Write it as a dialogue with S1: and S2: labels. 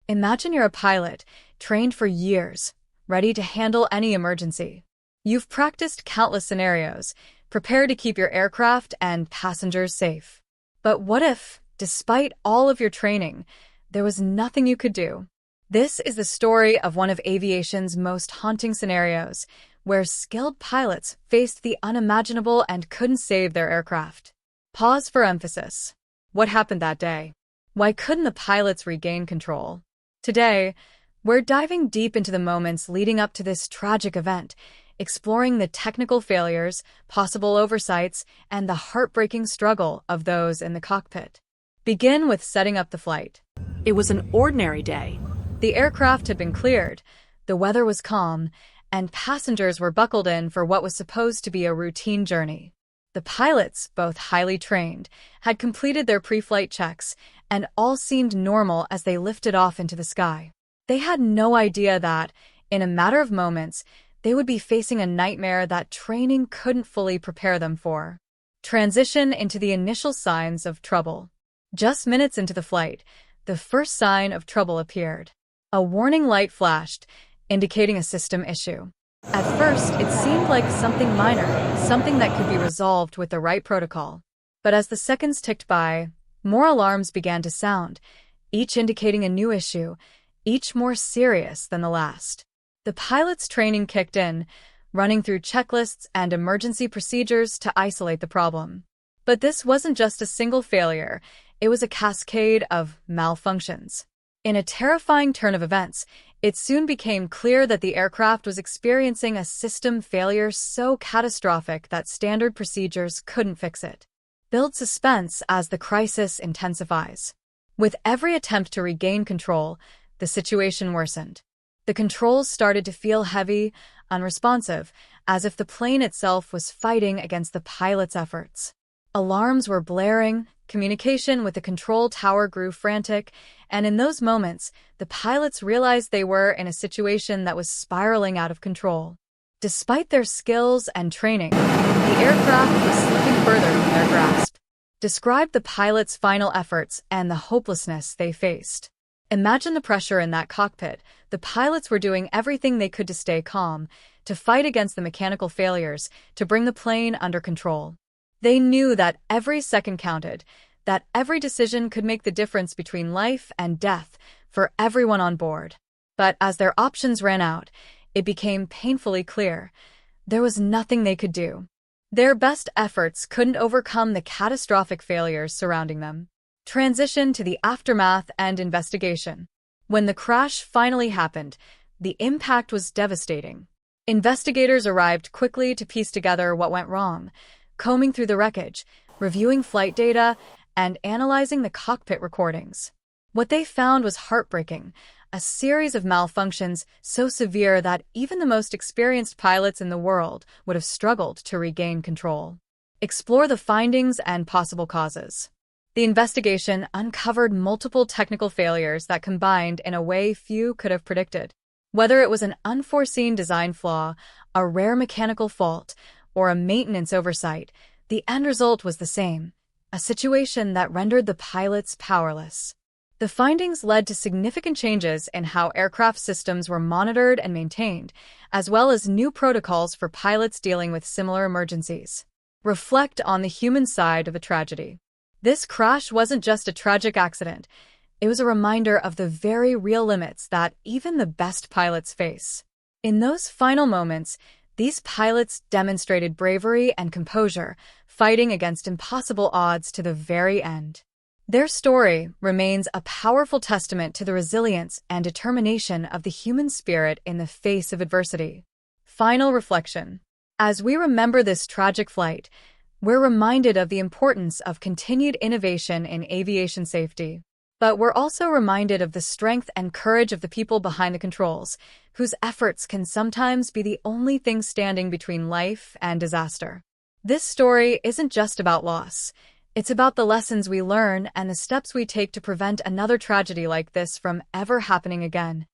S1: Imagine you're a pilot, trained for years, ready to handle any emergency. You've practiced countless scenarios, prepared to keep your aircraft and passengers safe. But what if, despite all of your training, there was nothing you could do? This is the story of one of aviation's most haunting scenarios, where skilled pilots faced the unimaginable and couldn't save their aircraft. Pause for emphasis. What happened that day? Why couldn't the pilots regain control? Today, we're diving deep into the moments leading up to this tragic event, exploring the technical failures, possible oversights, and the heartbreaking struggle of those in the cockpit. Begin with setting up the flight. It was an ordinary day. The aircraft had been cleared, the weather was calm, and passengers were buckled in for what was supposed to be a routine journey. The pilots, both highly trained, had completed their pre-flight checks, and all seemed normal as they lifted off into the sky. They had no idea that, in a matter of moments, they would be facing a nightmare that training couldn't fully prepare them for. Transition into the initial signs of trouble. Just minutes into the flight, the first sign of trouble appeared. A warning light flashed, indicating a system issue. At first, it seemed like something minor, something that could be resolved with the right protocol. But as the seconds ticked by, more alarms began to sound, each indicating a new issue, each more serious than the last. The pilot's training kicked in, running through checklists and emergency procedures to isolate the problem. But this wasn't just a single failure, it was a cascade of malfunctions. In a terrifying turn of events, it soon became clear that the aircraft was experiencing a system failure so catastrophic that standard procedures couldn't fix it. Build suspense as the crisis intensifies. With every attempt to regain control, the situation worsened. The controls started to feel heavy, unresponsive, as if the plane itself was fighting against the pilot's efforts. Alarms were blaring, communication with the control tower grew frantic, and in those moments, the pilots realized they were in a situation that was spiraling out of control. Despite their skills and training, the aircraft was slipping further from their grasp. Describe the pilots' final efforts and the hopelessness they faced. Imagine the pressure in that cockpit. The pilots were doing everything they could to stay calm, to fight against the mechanical failures, to bring the plane under control. They knew that every second counted, that every decision could make the difference between life and death for everyone on board. But as their options ran out, it became painfully clear there was nothing they could do. Their best efforts couldn't overcome the catastrophic failures surrounding them. Transition to the aftermath and investigation. When the crash finally happened, the impact was devastating. Investigators arrived quickly to piece together what went wrong, combing through the wreckage, reviewing flight data, and analyzing the cockpit recordings. What they found was heartbreaking, a series of malfunctions so severe that even the most experienced pilots in the world would have struggled to regain control. Explore the findings and possible causes. The investigation uncovered multiple technical failures that combined in a way few could have predicted. Whether it was an unforeseen design flaw, a rare mechanical fault, or a maintenance oversight, the end result was the same, a situation that rendered the pilots powerless. The findings led to significant changes in how aircraft systems were monitored and maintained, as well as new protocols for pilots dealing with similar emergencies. Reflect on the human side of a tragedy. This crash wasn't just a tragic accident, it was a reminder of the very real limits that even the best pilots face. In those final moments, these pilots demonstrated bravery and composure, fighting against impossible odds to the very end. Their story remains a powerful testament to the resilience and determination of the human spirit in the face of adversity. Final reflection. As we remember this tragic flight, we're reminded of the importance of continued innovation in aviation safety. But we're also reminded of the strength and courage of the people behind the controls, whose efforts can sometimes be the only thing standing between life and disaster. This story isn't just about loss. It's about the lessons we learn and the steps we take to prevent another tragedy like this from ever happening again.